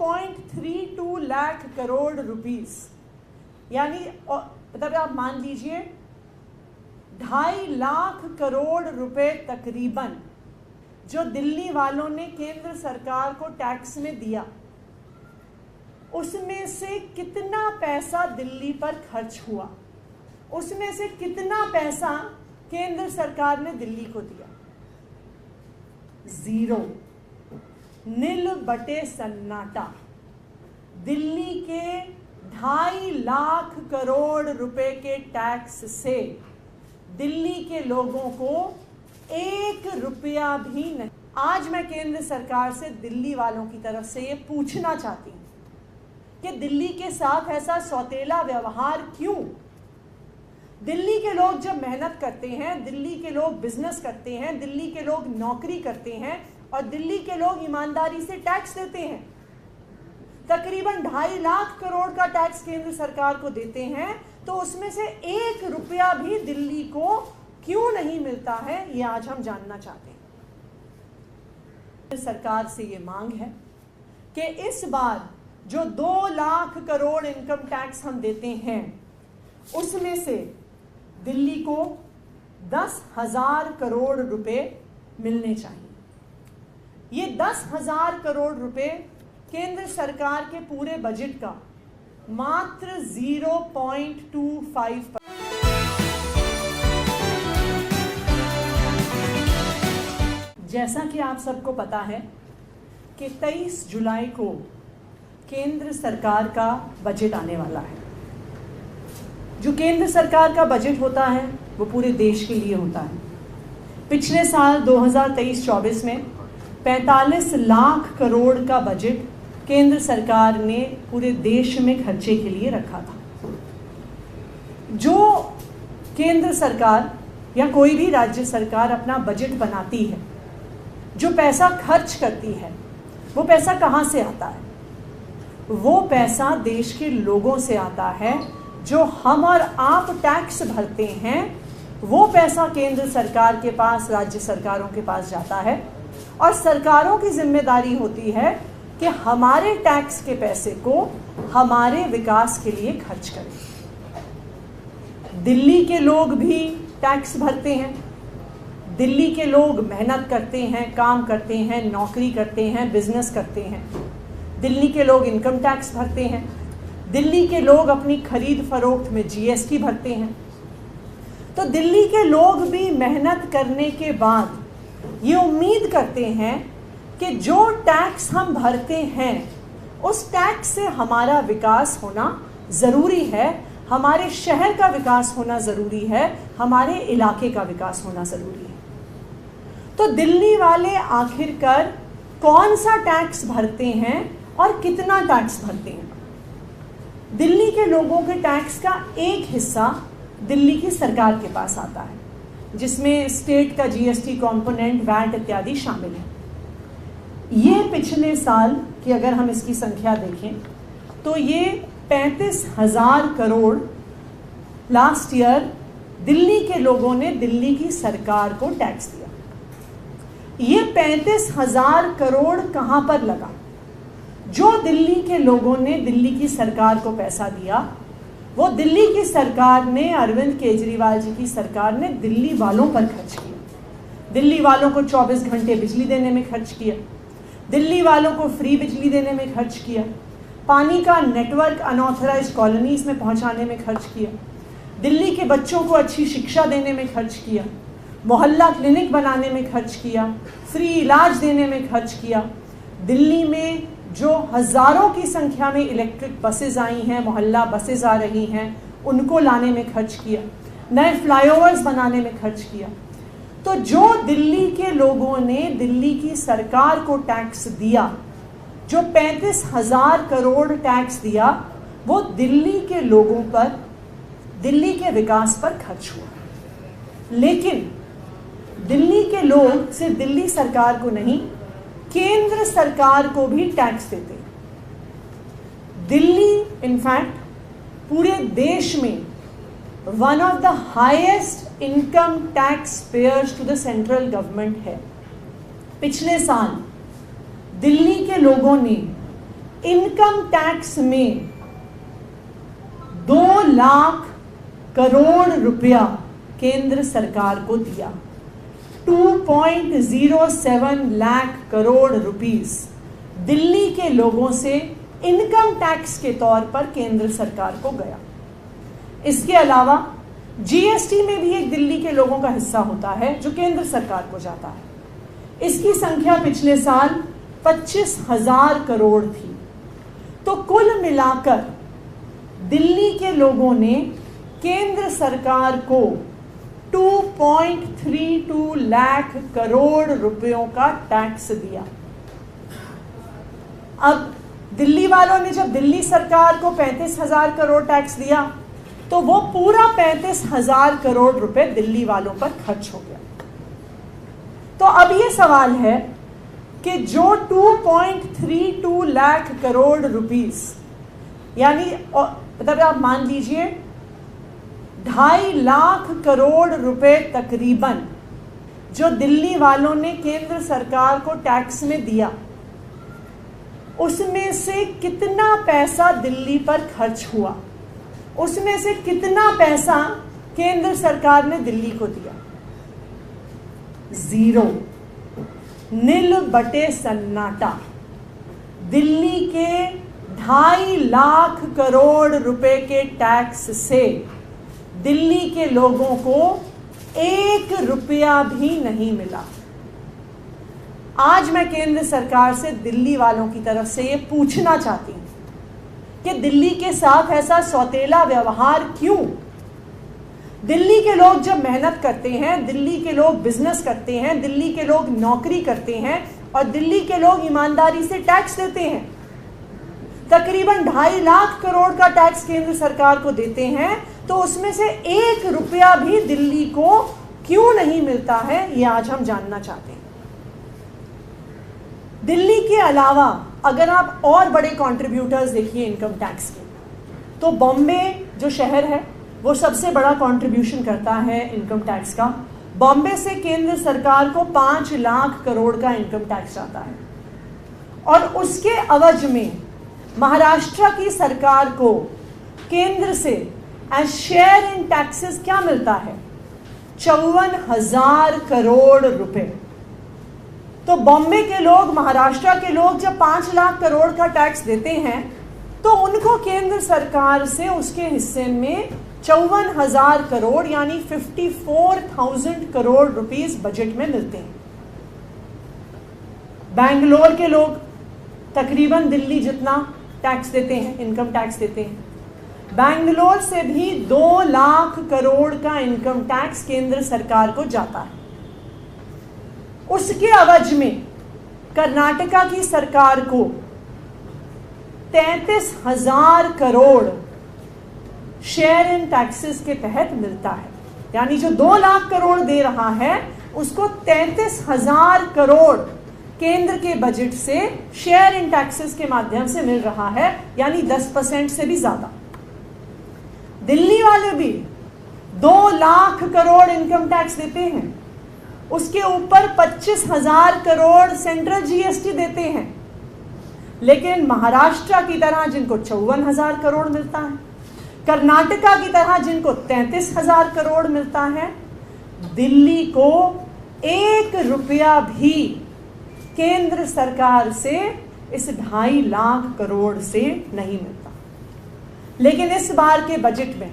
0.32 lakh crore rupees, यानी मतलब आप मान लीजिए 2.5 लाख करोड़ रुपए तकरीबन जो दिल्ली वालों ने केंद्र सरकार को टैक्स में दिया, उसमें से कितना पैसा दिल्ली पर खर्च हुआ, उसमें से कितना पैसा केंद्र सरकार ने दिल्ली को दिया? 0, नील बटे सन्नाटा। दिल्ली के 2.5 लाख करोड़ रुपए के टैक्स से दिल्ली के लोगों को 1 रुपया भी नहीं। आज मैं केंद्र सरकार से दिल्ली वालों की तरफ से ये पूछना चाहती हूँ कि दिल्ली के साथ ऐसा सौतेला व्यवहार क्यों? दिल्ली के लोग जब मेहनत करते हैं, दिल्ली के लोग बिजनेस करते हैं, दिल्ली के लोग नौकरी करते हैं और दिल्ली के लोग ईमानदारी से टैक्स देते हैं, तकरीबन 2.5 लाख करोड़ का टैक्स केंद्र सरकार को देते हैं, तो उसमें से 1 रुपया भी दिल्ली को क्यों नहीं मिलता है, ये आज हम जानना चाहते हैं। सरकार से ये मांग है कि इस बार जो 2 लाख करोड़ इनकम टैक्स हम देते हैं, उसमें से दिल्ली को 10,000 करोड़ रुपए मिलने चाहिए। ये 10,000 करोड़ रुपए केंद्र सरकार के पूरे बजट का मात्र 0.25। जैसा कि आप सबको पता है कि 23 जुलाई को केंद्र सरकार का बजट आने वाला है। जो केंद्र सरकार का बजट होता है वो पूरे देश के लिए होता है। पिछले साल 2023-24 में 45 लाख करोड़ का बजट केंद्र सरकार ने पूरे देश में खर्चे के लिए रखा था। जो केंद्र सरकार या कोई भी राज्य सरकार अपना बजट बनाती है, जो पैसा खर्च करती है, वो पैसा कहाँ से आता है? वो पैसा देश के लोगों से आता है। जो हम और आप टैक्स भरते हैं, वो पैसा केंद्र सरकार के पास, राज्य सरकारों के पास जाता है और सरकारों की जिम्मेदारी होती है कि हमारे टैक्स के पैसे को हमारे विकास के लिए खर्च करें। दिल्ली के लोग भी टैक्स भरते हैं, दिल्ली के लोग मेहनत करते हैं, काम करते हैं, नौकरी करते हैं, बिजनेस करते हैं। दिल्ली के लोग इनकम टैक्स भरते हैं, दिल्ली के लोग अपनी खरीद फरोख्त में जीएसटी भरते हैं। तो दिल्ली के लोग भी मेहनत करने के बाद ये उम्मीद करते हैं कि जो टैक्स हम भरते हैं उस टैक्स से हमारा विकास होना ज़रूरी है, हमारे शहर का विकास होना ज़रूरी है, हमारे इलाके का विकास होना ज़रूरी है। तो दिल्ली वाले आखिरकार कौन सा टैक्स भरते हैं और कितना टैक्स भरते हैं? दिल्ली के लोगों के टैक्स का एक हिस्सा दिल्ली की सरकार के पास आता है, जिसमें स्टेट का जीएसटी कंपोनेंट, वैट इत्यादि शामिल है। ये पिछले साल की अगर हम इसकी संख्या देखें तो ये 35,000 करोड़ लास्ट ईयर दिल्ली के लोगों ने दिल्ली की सरकार को टैक्स दिया। ये 35,000 करोड़ कहाँ पर लगा? जो दिल्ली के लोगों ने दिल्ली की सरकार को पैसा दिया, वो दिल्ली की सरकार ने, अरविंद केजरीवाल जी की सरकार ने दिल्ली वालों पर खर्च किया। दिल्ली वालों को 24 घंटे बिजली देने में खर्च किया, दिल्ली वालों को फ्री बिजली देने में खर्च किया, पानी का नेटवर्क अनऑथराइज कॉलोनीज में पहुंचाने में खर्च किया, दिल्ली के बच्चों को अच्छी शिक्षा देने में खर्च किया, मोहल्ला क्लिनिक बनाने में खर्च किया, फ्री इलाज देने में खर्च किया। दिल्ली में जो हज़ारों की संख्या में इलेक्ट्रिक बसेज आई हैं, मोहल्ला बसेज आ रही हैं, उनको लाने में खर्च किया, नए फ्लाईओवर्स बनाने में खर्च किया। तो जो दिल्ली के लोगों ने दिल्ली की सरकार को टैक्स दिया, जो 35,000 करोड़ टैक्स दिया, वो दिल्ली के लोगों पर, दिल्ली के विकास पर खर्च हुआ। लेकिन दिल्ली के लोग सिर्फ दिल्ली सरकार को नहीं, केंद्र सरकार को भी टैक्स देते हैं। दिल्ली इनफैक्ट पूरे देश में one of the highest income tax payers to the central government है। पिछले साल दिल्ली के लोगों ने इनकम टैक्स में 2 लाख करोड़ रुपया केंद्र सरकार को दिया। 2.07 लाख करोड़ रुपीस दिल्ली के लोगों से इनकम टैक्स के तौर पर केंद्र सरकार को गया। इसके अलावा जीएसटी में भी एक दिल्ली के लोगों का हिस्सा होता है जो केंद्र सरकार को जाता है। इसकी संख्या पिछले साल 25,000 करोड़ थी। तो कुल मिलाकर दिल्ली के लोगों ने केंद्र सरकार को 2.32 लाख करोड़ रुपयों का टैक्स दिया। अब दिल्ली वालों ने जब दिल्ली सरकार को 35,000 करोड़ टैक्स दिया तो वो पूरा 35,000 करोड़ रुपए दिल्ली वालों पर खर्च हो गया। तो अब ये सवाल है कि जो 2.32 लाख करोड़ रुपीस यानी मतलब आप मान लीजिए 2.5 लाख करोड़ रुपए तकरीबन जो दिल्ली वालों ने केंद्र सरकार को टैक्स में दिया, उसमें से कितना पैसा दिल्ली पर खर्च हुआ, उसमें से कितना पैसा केंद्र सरकार ने दिल्ली को दिया? 0, नील बटे सन्नाटा। दिल्ली के 2.5 लाख करोड़ रुपए के टैक्स से दिल्ली के लोगों को 1 रुपया भी नहीं मिला। आज मैं केंद्र सरकार से दिल्ली वालों की तरफ से ये पूछना चाहती हूं कि दिल्ली के साथ ऐसा सौतेला व्यवहार क्यों? दिल्ली के लोग जब मेहनत करते हैं, दिल्ली के लोग बिजनेस करते हैं, दिल्ली के लोग नौकरी करते हैं और दिल्ली के लोग ईमानदारी से टैक्स देते हैं, तकरीबन 2.5 लाख करोड़ का टैक्स केंद्र सरकार को देते हैं, तो उसमें से 1 रुपया भी दिल्ली को क्यों नहीं मिलता है, ये आज हम जानना चाहते हैं। दिल्ली के अलावा अगर आप और बड़े कंट्रीब्यूटर्स देखिए इनकम टैक्स के, तो बॉम्बे जो शहर है वो सबसे बड़ा कंट्रीब्यूशन करता है इनकम टैक्स का। बॉम्बे से केंद्र सरकार को 5 लाख करोड़ का इनकम टैक्स आता है और उसके अवज में महाराष्ट्र की सरकार को केंद्र से एज शेयर इन टैक्सेस क्या मिलता है? 54,000 करोड़ रुपए। तो बॉम्बे के लोग, महाराष्ट्र के लोग जब 5 लाख करोड़ का टैक्स देते हैं तो उनको केंद्र सरकार से उसके हिस्से में 54,000 करोड़ यानी 54,000 करोड़ रुपीस बजट में मिलते हैं। बैंगलोर के लोग तकरीबन दिल्ली जितना टैक्स देते हैं, इनकम टैक्स देते हैं। बैंगलोर से भी 2 लाख करोड़ का इनकम टैक्स केंद्र सरकार को जाता है। उसके अवज में कर्नाटका की सरकार को 33,000 करोड़ शेयर इन टैक्सेस के तहत मिलता है। यानी जो 2 लाख करोड़ दे रहा है उसको 33,000 करोड़ केंद्र के बजट से शेयर इन टैक्सेस के माध्यम से मिल रहा है, यानी 10% से भी ज्यादा। दिल्ली वाले भी 2 लाख करोड़ इनकम टैक्स देते हैं, उसके ऊपर 25,000 करोड़ सेंट्रल जीएसटी देते हैं। लेकिन महाराष्ट्र की तरह जिनको 54,000 करोड़ मिलता है, कर्नाटका की तरह जिनको 33,000 करोड़ मिलता है, दिल्ली को 1 रुपया भी केंद्र सरकार से इस 2.5 लाख करोड़ से नहीं मिलता। लेकिन इस बार के बजट में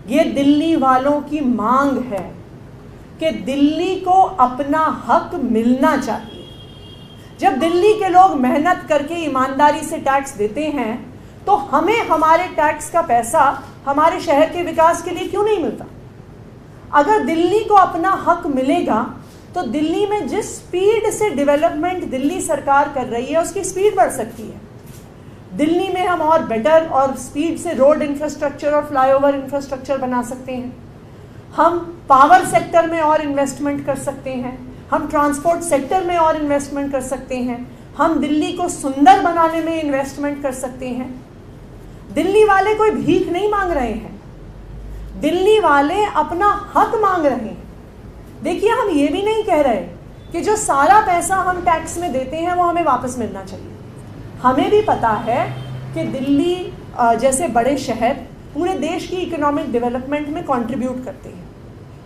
ये दिल्ली वालों की मांग है कि दिल्ली को अपना हक मिलना चाहिए। जब दिल्ली के लोग मेहनत करके ईमानदारी से टैक्स देते हैं तो हमें हमारे टैक्स का पैसा हमारे शहर के विकास के लिए क्यों नहीं मिलता? अगर दिल्ली को अपना हक मिलेगा तो दिल्ली में जिस स्पीड से डेवलपमेंट दिल्ली सरकार कर रही है उसकी स्पीड बढ़ सकती है। दिल्ली में हम और बेटर और स्पीड से रोड इंफ्रास्ट्रक्चर और फ्लाईओवर इंफ्रास्ट्रक्चर बना सकते हैं, हम पावर सेक्टर में और इन्वेस्टमेंट कर सकते हैं, हम ट्रांसपोर्ट सेक्टर में और इन्वेस्टमेंट कर सकते हैं, हम दिल्ली को सुंदर बनाने में इन्वेस्टमेंट कर सकते हैं। दिल्ली वाले कोई भीख नहीं मांग रहे हैं, दिल्ली वाले अपना हक मांग रहे हैं। देखिए, हम ये भी नहीं कह रहे कि जो सारा पैसा हम टैक्स में देते हैं वो हमें वापस मिलना चाहिए। हमें भी पता है कि दिल्ली जैसे बड़े शहर पूरे देश की इकोनॉमिक डेवलपमेंट में कंट्रीब्यूट करते हैं।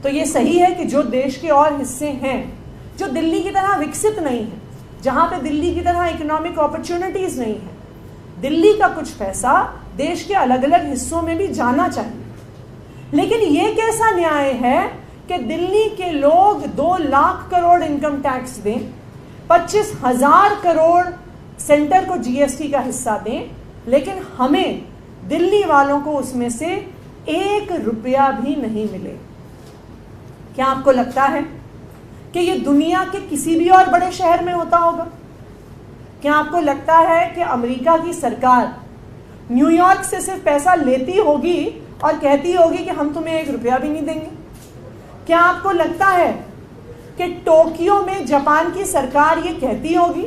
तो ये सही है कि जो देश के और हिस्से हैं जो दिल्ली की तरह विकसित नहीं हैं, जहाँ पे दिल्ली की तरह इकोनॉमिक अपॉर्चुनिटीज़ नहीं है, दिल्ली का कुछ पैसा देश के अलग अलग हिस्सों में भी जाना चाहिए। लेकिन ये कैसा न्याय है कि दिल्ली के लोग 2 लाख करोड़ इनकम टैक्स दें, 25,000 करोड़ सेंटर को जीएसटी का हिस्सा दें, लेकिन हमें दिल्ली वालों को उसमें से 1 रुपया भी नहीं मिले। क्या आपको लगता है कि ये दुनिया के किसी भी और बड़े शहर में होता होगा? क्या आपको लगता है कि अमेरिका की सरकार न्यूयॉर्क से सिर्फ पैसा लेती होगी और कहती होगी कि हम तुम्हें 1 रुपया भी नहीं देंगे? क्या आपको लगता है कि टोक्यो में जापान की सरकार ये कहती होगी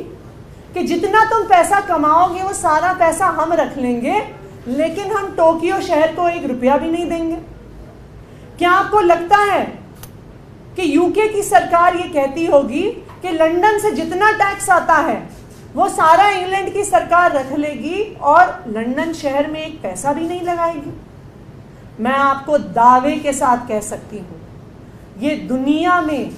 कि जितना तुम पैसा कमाओगे वो सारा पैसा हम रख लेंगे, लेकिन हम टोक्यो शहर को 1 रुपया भी नहीं देंगे? क्या आपको लगता है कि यूके की सरकार ये कहती होगी कि लंदन से जितना टैक्स आता है वो सारा इंग्लैंड की सरकार रख लेगी और लंदन शहर में 1 पैसा भी नहीं लगाएगी? मैं आपको दावे के साथ कह सकती हूँ, ये दुनिया में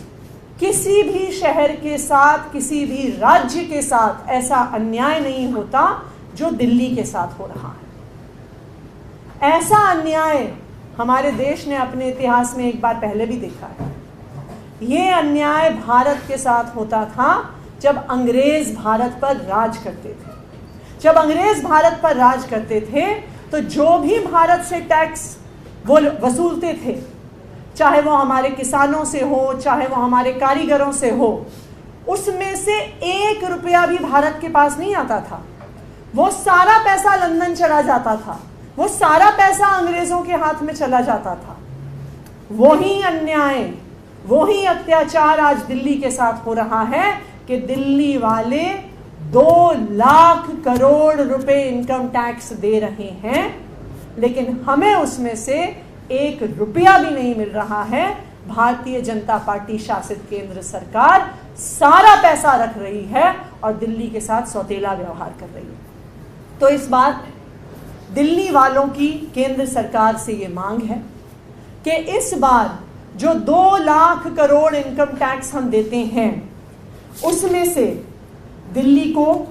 किसी भी शहर के साथ, किसी भी राज्य के साथ ऐसा अन्याय नहीं होता जो दिल्ली के साथ हो रहा है। ऐसा अन्याय हमारे देश ने अपने इतिहास में एक बार पहले भी देखा है। ये अन्याय भारत के साथ होता था जब अंग्रेज भारत पर राज करते थे। जब अंग्रेज भारत पर राज करते थे तो जो भी भारत से टैक्स वो वसूलते थे, चाहे वो हमारे किसानों से हो, चाहे वो हमारे कारीगरों से हो, उसमें से 1 रुपया भी भारत के पास नहीं आता था। वो सारा पैसा लंदन चला जाता था, वो सारा पैसा अंग्रेजों के हाथ में चला जाता था। वही अन्याय, वही अत्याचार आज दिल्ली के साथ हो रहा है कि दिल्ली वाले 2 लाख करोड़ रुपए इनकम टैक्स दे रहे हैं, लेकिन हमें उसमें से 1 रुपया भी नहीं मिल रहा है। भारतीय जनता पार्टी शासित केंद्र सरकार सारा पैसा रख रही है और दिल्ली के साथ सौतेला व्यवहार कर रही है। तो इस बार दिल्ली वालों की केंद्र सरकार से ये मांग है कि इस बार जो 2 लाख करोड़ इनकम टैक्स हम देते हैं उसमें से दिल्ली को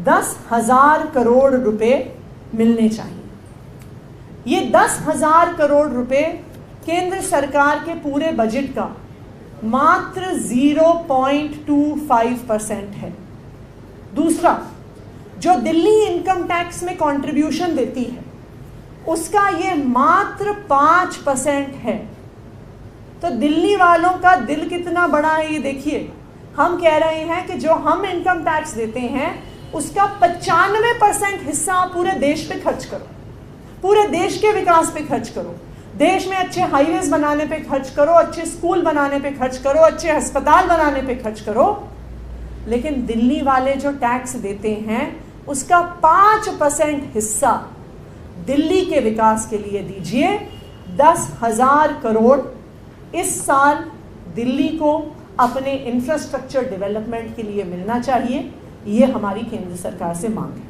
10,000 करोड़ रुपए मिलने चाहिए। ये 10,000 करोड़ रुपए केंद्र सरकार के पूरे बजट का मात्र 0.25% है। दूसरा, जो दिल्ली इनकम टैक्स में कंट्रीब्यूशन देती है उसका ये मात्र 5% है। तो दिल्ली वालों का दिल कितना बड़ा है ये देखिए। हम कह रहे हैं कि जो हम इनकम टैक्स देते हैं उसका 95% हिस्सा पूरे देश पे खर्च करो, पूरे देश के विकास पे खर्च करो, देश में अच्छे हाईवेज बनाने पे खर्च करो, अच्छे स्कूल बनाने पे खर्च करो, अच्छे अस्पताल बनाने पे खर्च करो। लेकिन दिल्ली वाले जो टैक्स देते हैं उसका 5% हिस्सा दिल्ली के विकास के लिए दीजिए। 10,000 करोड़ इस साल दिल्ली को अपने इंफ्रास्ट्रक्चर डेवलपमेंट के लिए मिलना चाहिए। ये हमारी केंद्र सरकार से मांग है।